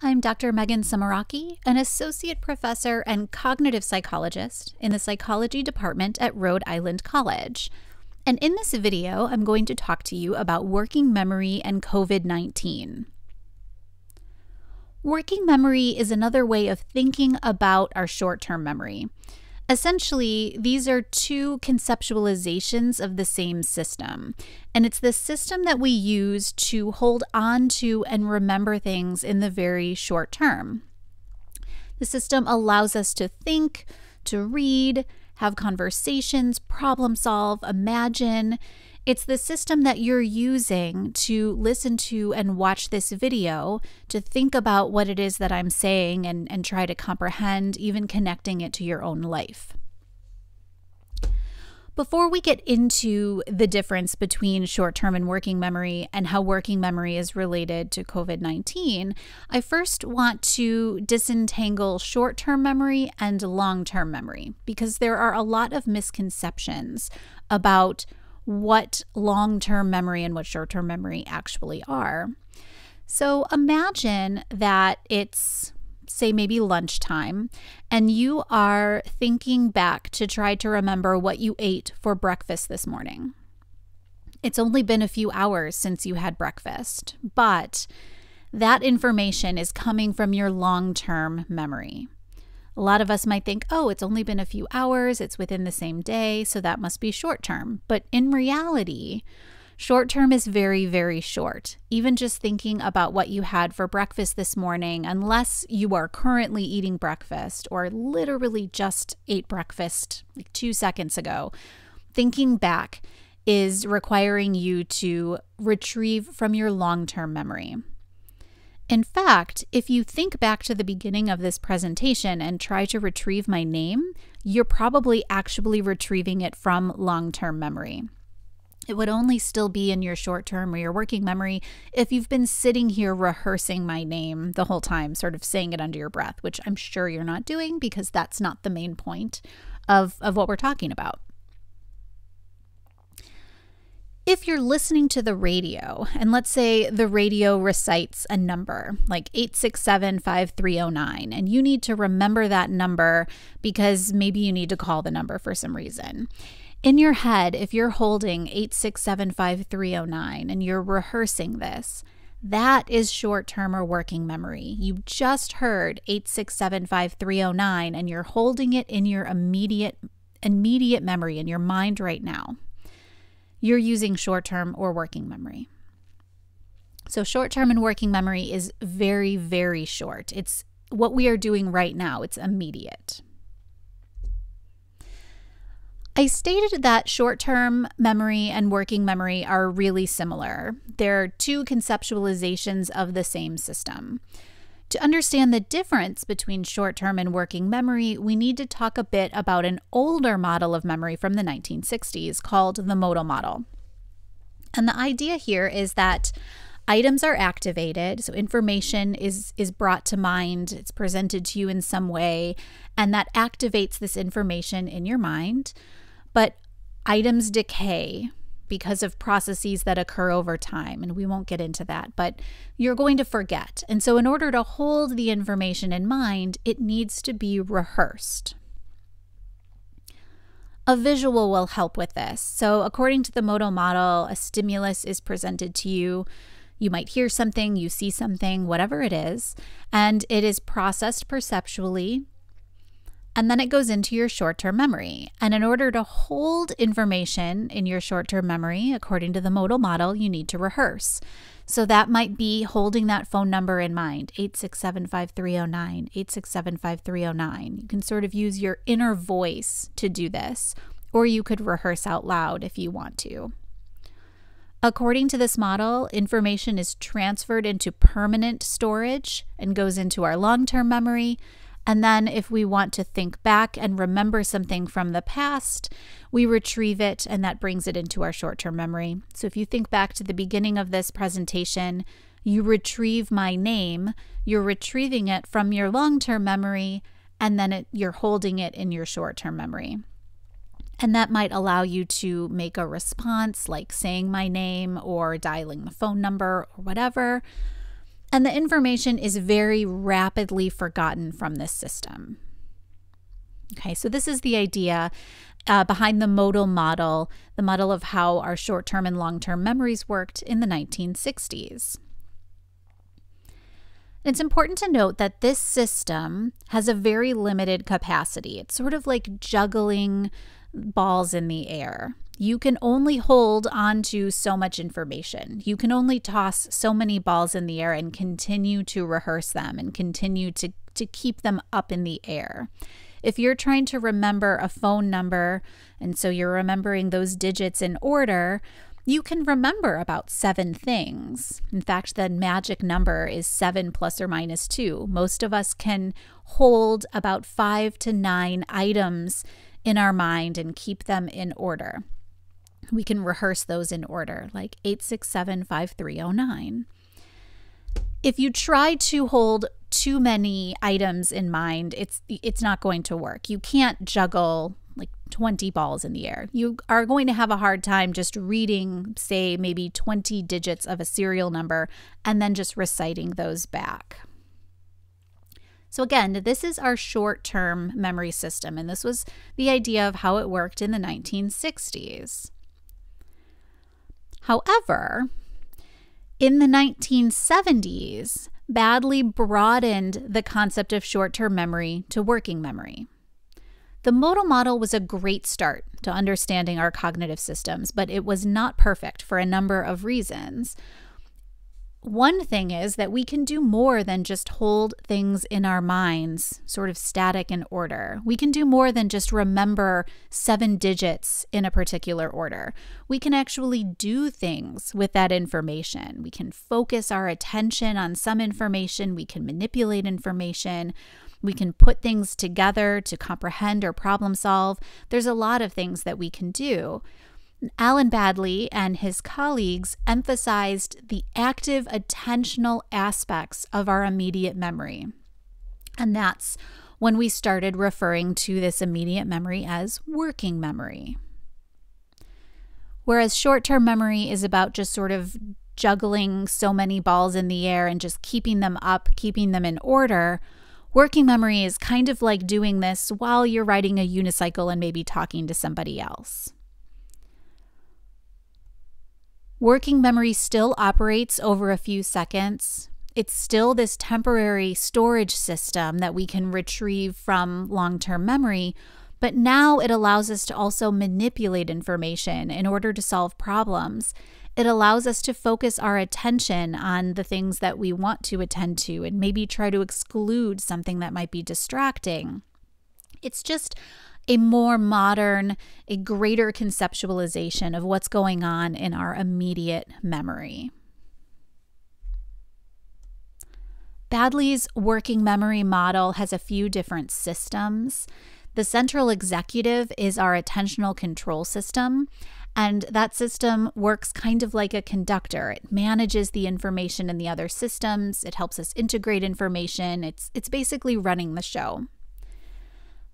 I'm Dr. Megan Samaraki, an associate professor and cognitive psychologist in the psychology department at Rhode Island College. And in this video, I'm going to talk to you about working memory and COVID-19. Working memory is another way of thinking about our short-term memory. Essentially, these are two conceptualizations of the same system, and it's the system that we use to hold on to and remember things in the very short term. The system allows us to think, to read, have conversations, problem solve, imagine. It's the system that you're using to listen to and watch this video, to think about what it is that I'm saying and try to comprehend, even connecting it to your own life. Before we get into the difference between short-term and working memory and how working memory is related to COVID-19, I first want to disentangle short-term memory and long-term memory, because there are a lot of misconceptions about what long-term memory and what short-term memory actually are. So imagine that it's, say, maybe lunchtime, and you are thinking back to try to remember what you ate for breakfast this morning. It's only been a few hours since you had breakfast, but that information is coming from your long-term memory. A lot of us might think, oh, it's only been a few hours, it's within the same day, so that must be short-term. But in reality, short-term is very, very short. Even just thinking about what you had for breakfast this morning, unless you are currently eating breakfast or literally just ate breakfast like 2 seconds ago, thinking back is requiring you to retrieve from your long-term memory. In fact, if you think back to the beginning of this presentation and try to retrieve my name, you're probably actually retrieving it from long-term memory. It would only still be in your short-term or your working memory if you've been sitting here rehearsing my name the whole time, sort of saying it under your breath, which I'm sure you're not doing because that's not the main point of what we're talking about. If you're listening to the radio, and let's say the radio recites a number like 867-5309, and you need to remember that number because maybe you need to call the number for some reason. In your head, if you're holding 867-5309 and you're rehearsing this, that is short-term or working memory. You just heard 867-5309 and you're holding it in your immediate memory in your mind right now. You're using short-term or working memory. So short-term and working memory is very, very short. It's what we are doing right now. It's immediate. I stated that short-term memory and working memory are really similar. They're two conceptualizations of the same system. To understand the difference between short-term and working memory, we need to talk a bit about an older model of memory from the 1960s called the Modal model. And the idea here is that items are activated, so information is brought to mind, it's presented to you in some way, and that activates this information in your mind. But items decay because of processes that occur over time, and we won't get into that, but you're going to forget. And so in order to hold the information in mind, it needs to be rehearsed. A visual will help with this. So according to the Modal model, a stimulus is presented to you. You might hear something, you see something, whatever it is, and it is processed perceptually, and then it goes into your short-term memory. And in order to hold information in your short-term memory, according to the Modal model, you need to rehearse. So that might be holding that phone number in mind, 867-5309, 867-5309. You can sort of use your inner voice to do this, or you could rehearse out loud if you want to. According to this model, information is transferred into permanent storage and goes into our long-term memory. And then if we want to think back and remember something from the past, we retrieve it and that brings it into our short-term memory. So if you think back to the beginning of this presentation, you retrieve my name, you're retrieving it from your long-term memory, and then you're holding it in your short-term memory. And that might allow you to make a response like saying my name or dialing the phone number or whatever. And the information is very rapidly forgotten from this system. Okay, so this is the idea behind the modal model, the model of how our short-term and long-term memories worked in the 1960s. It's important to note that this system has a very limited capacity. It's sort of like juggling balls in the air. You can only hold on to so much information. You can only toss so many balls in the air and continue to rehearse them and continue to keep them up in the air. If you're trying to remember a phone number, and so you're remembering those digits in order, you can remember about 7 things. In fact, the magic number is 7 plus or minus 2. Most of us can hold about 5 to 9 items in our mind and keep them in order. We can rehearse those in order, like 8675309. If you try to hold too many items in mind, it's not going to work. You can't juggle like 20 balls in the air. You are going to have a hard time just reading, say, maybe 20 digits of a serial number and then just reciting those back. So again, this is our short-term memory system, and this was the idea of how it worked in the 1960s. However, in the 1970s, badly broadened the concept of short-term memory to working memory. The modal model was a great start to understanding our cognitive systems, but it was not perfect for a number of reasons. One thing is that we can do more than just hold things in our minds, sort of static in order. We can do more than just remember 7 digits in a particular order. We can actually do things with that information. We can focus our attention on some information. We can manipulate information. We can put things together to comprehend or problem solve. There's a lot of things that we can do. Alan Baddeley and his colleagues emphasized the active attentional aspects of our immediate memory. And that's when we started referring to this immediate memory as working memory. Whereas short-term memory is about just sort of juggling so many balls in the air and just keeping them up, keeping them in order, working memory is kind of like doing this while you're riding a unicycle and maybe talking to somebody else. Working memory still operates over a few seconds. It's still this temporary storage system that we can retrieve from long-term memory, but now it allows us to also manipulate information in order to solve problems. It allows us to focus our attention on the things that we want to attend to and maybe try to exclude something that might be distracting. It's just a more modern, a greater conceptualization of what's going on in our immediate memory. Baddeley's working memory model has a few different systems. The central executive is our attentional control system, and that system works kind of like a conductor. It manages the information in the other systems. It helps us integrate information. It's basically running the show.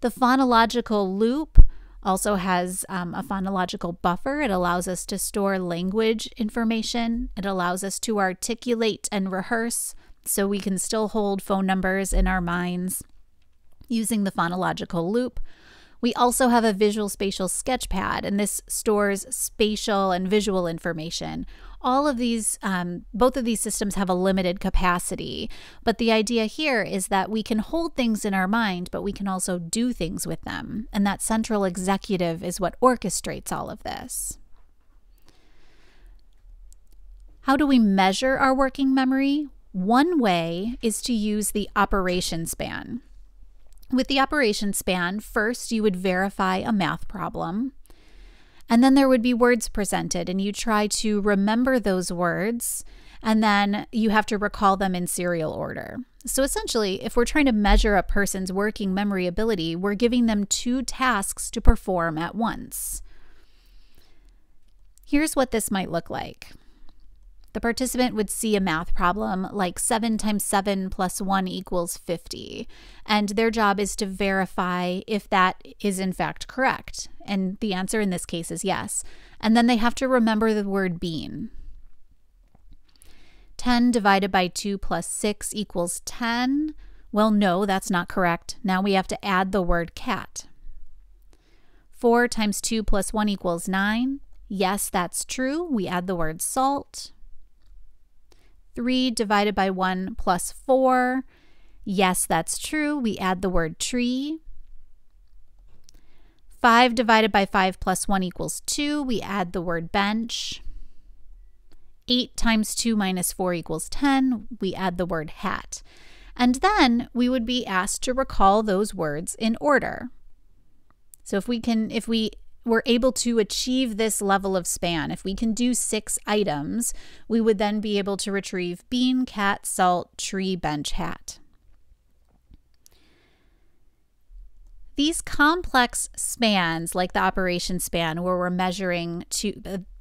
The phonological loop also has a phonological buffer. It allows us to store language information. It allows us to articulate and rehearse so we can still hold phone numbers in our minds using the phonological loop. We also have a visual spatial sketchpad, and this stores spatial and visual information. All of these, both of these systems have a limited capacity, but the idea here is that we can hold things in our mind, but we can also do things with them, and that central executive is what orchestrates all of this. How do we measure our working memory? One way is to use the operation span. With the operation span, first you would verify a math problem, and then there would be words presented, and you try to remember those words, and then you have to recall them in serial order. So essentially, if we're trying to measure a person's working memory ability, we're giving them 2 tasks to perform at once. Here's what this might look like. The participant would see a math problem like 7 times 7 plus 1 equals 50, and their job is to verify if that is in fact correct. And the answer in this case is yes. And then they have to remember the word bean. 10 divided by 2 plus 6 equals 10. Well, no, that's not correct. Now we have to add the word cat. 4 times 2 plus 1 equals 9. Yes, that's true. We add the word salt. 3 divided by 1 plus 4. Yes, that's true. We add the word tree. 5 divided by 5 plus 1 equals 2. We add the word bench. 8 times 2 minus 4 equals 10. We add the word hat. And then we would be asked to recall those words in order. So if we were able to achieve this level of span, if we can do 6 items, we would then be able to retrieve bean, cat, salt, tree, bench, hat. These complex spans, like the operation span, where we're measuring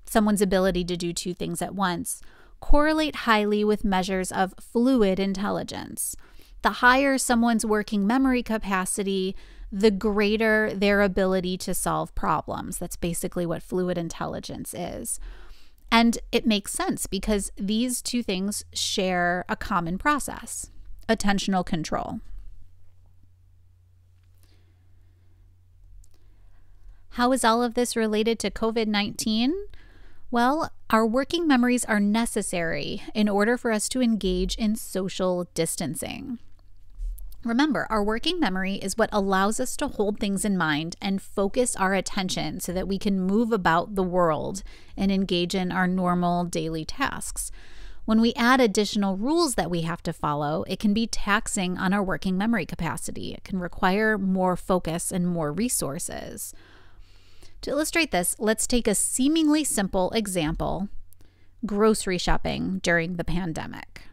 someone's ability to do 2 things at once, correlate highly with measures of fluid intelligence. The higher someone's working memory capacity, the greater their ability to solve problems. That's basically what fluid intelligence is. And it makes sense because these 2 things share a common process: attentional control. How is all of this related to COVID-19? Well, our working memories are necessary in order for us to engage in social distancing. Remember, our working memory is what allows us to hold things in mind and focus our attention so that we can move about the world and engage in our normal daily tasks. When we add additional rules that we have to follow, it can be taxing on our working memory capacity. It can require more focus and more resources. To illustrate this, let's take a seemingly simple example: grocery shopping during the pandemic.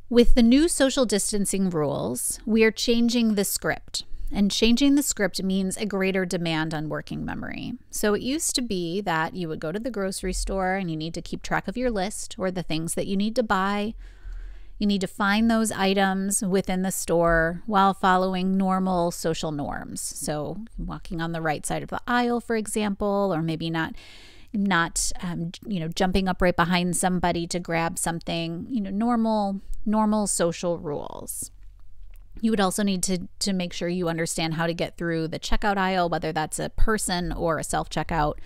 With the new social distancing rules, we are changing the script. And changing the script means a greater demand on working memory. So it used to be that you would go to the grocery store and you need to keep track of your list or the things that you need to buy. You need to find those items within the store while following normal social norms. So walking on the right side of the aisle, for example, or maybe not jumping up right behind somebody to grab something, normal social rules. You would also need to make sure you understand how to get through the checkout aisle, whether that's a person or a self-checkout.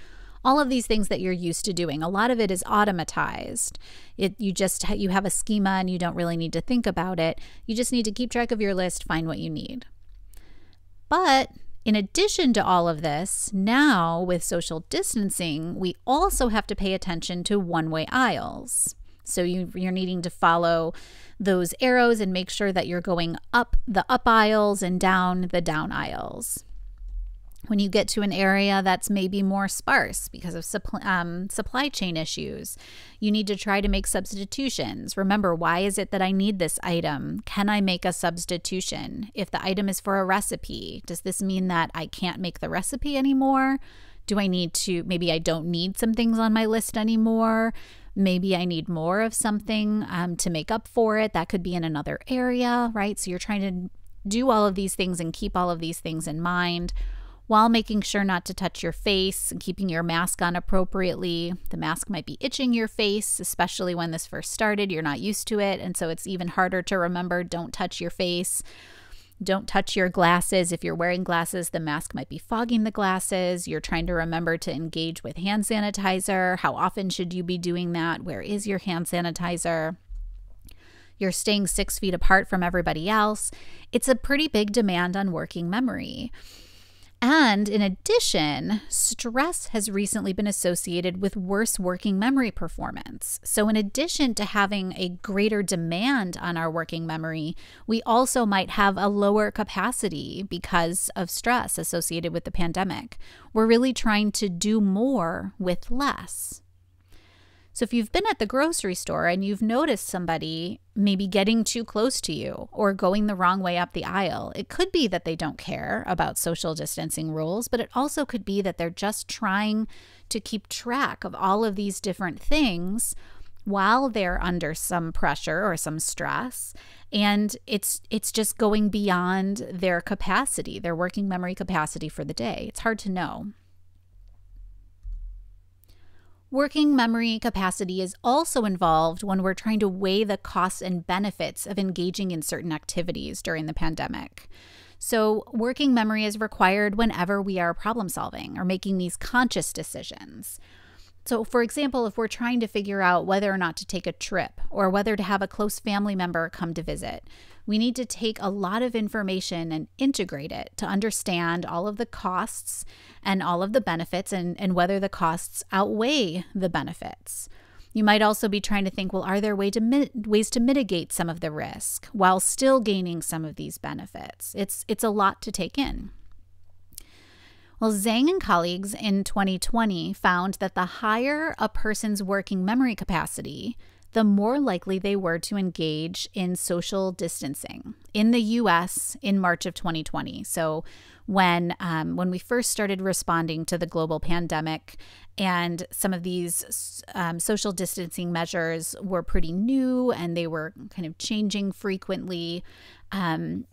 All of these things that you're used to doing. A lot of it is automatized. You have a schema and you don't really need to think about it. You just need to keep track of your list, find what you need. But in addition to all of this, now with social distancing, we also have to pay attention to one-way aisles. So you're needing to follow those arrows and make sure that you're going up the up aisles and down the down aisles. When you get to an area that's maybe more sparse because of supply chain issues, you need to try to make substitutions. Remember, why is it that I need this item? Can I make a substitution? If the item is for a recipe, does this mean that I can't make the recipe anymore? Maybe I don't need some things on my list anymore. Maybe I need more of something to make up for it. That could be in another area, right? So you're trying to do all of these things and keep all of these things in mind, while making sure not to touch your face and keeping your mask on appropriately. The mask might be itching your face, especially when this first started. You're not used to it, and so it's even harder to remember, don't touch your face. Don't touch your glasses. If you're wearing glasses, the mask might be fogging the glasses. You're trying to remember to engage with hand sanitizer. How often should you be doing that? Where is your hand sanitizer? You're staying 6 feet apart from everybody else. It's a pretty big demand on working memory. And in addition, stress has recently been associated with worse working memory performance. So in addition to having a greater demand on our working memory, we also might have a lower capacity because of stress associated with the pandemic. We're really trying to do more with less. So if you've been at the grocery store and you've noticed somebody maybe getting too close to you or going the wrong way up the aisle, it could be that they don't care about social distancing rules, but it also could be that they're just trying to keep track of all of these different things while they're under some pressure or some stress. And it's just going beyond their capacity, their working memory capacity for the day. It's hard to know. Working memory capacity is also involved when we're trying to weigh the costs and benefits of engaging in certain activities during the pandemic. So working memory is required whenever we are problem solving or making these conscious decisions. So, for example, if we're trying to figure out whether or not to take a trip or whether to have a close family member come to visit, we need to take a lot of information and integrate it to understand all of the costs and all of the benefits and whether the costs outweigh the benefits. You might also be trying to think, well, are there ways to mitigate some of the risk while still gaining some of these benefits? It's a lot to take in. Well, Zhang and colleagues in 2020 found that the higher a person's working memory capacity, the more likely they were to engage in social distancing in the U.S. in March of 2020. So when we first started responding to the global pandemic and some of these social distancing measures were pretty new and they were kind of changing frequently,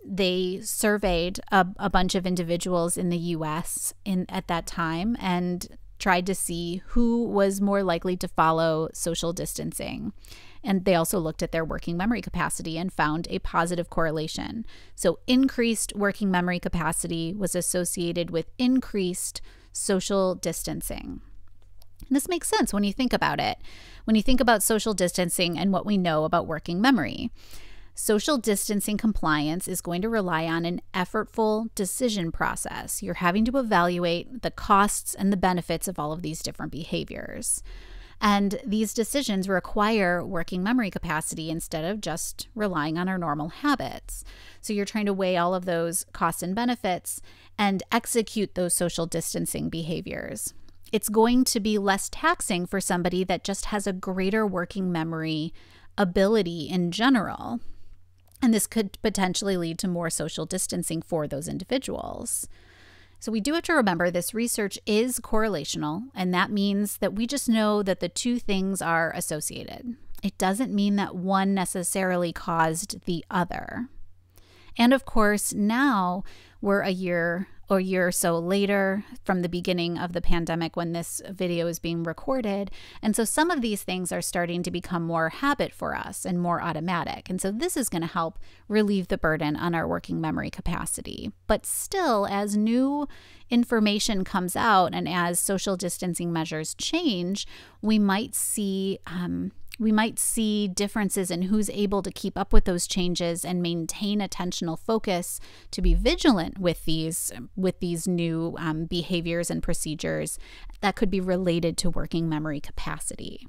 they surveyed a bunch of individuals in the U.S. at that time and tried to see who was more likely to follow social distancing. And they also looked at their working memory capacity and found a positive correlation. So increased working memory capacity was associated with increased social distancing. And this makes sense when you think about it. When you think about social distancing and what we know about working memory. Social distancing compliance is going to rely on an effortful decision process. You're having to evaluate the costs and the benefits of all of these different behaviors. And these decisions require working memory capacity instead of just relying on our normal habits. So you're trying to weigh all of those costs and benefits and execute those social distancing behaviors. It's going to be less taxing for somebody that just has a greater working memory ability in general. And this could potentially lead to more social distancing for those individuals. So we do have to remember this research is correlational, and that means that we just know that the two things are associated. It doesn't mean that one necessarily caused the other. And of course, now we're a year or so later from the beginning of the pandemic when this video is being recorded. And so some of these things are starting to become more habit for us and more automatic. And so this is going to help relieve the burden on our working memory capacity. But still, as new information comes out and as social distancing measures change, we might see differences in who's able to keep up with those changes and maintain attentional focus to be vigilant with these new behaviors and procedures that could be related to working memory capacity.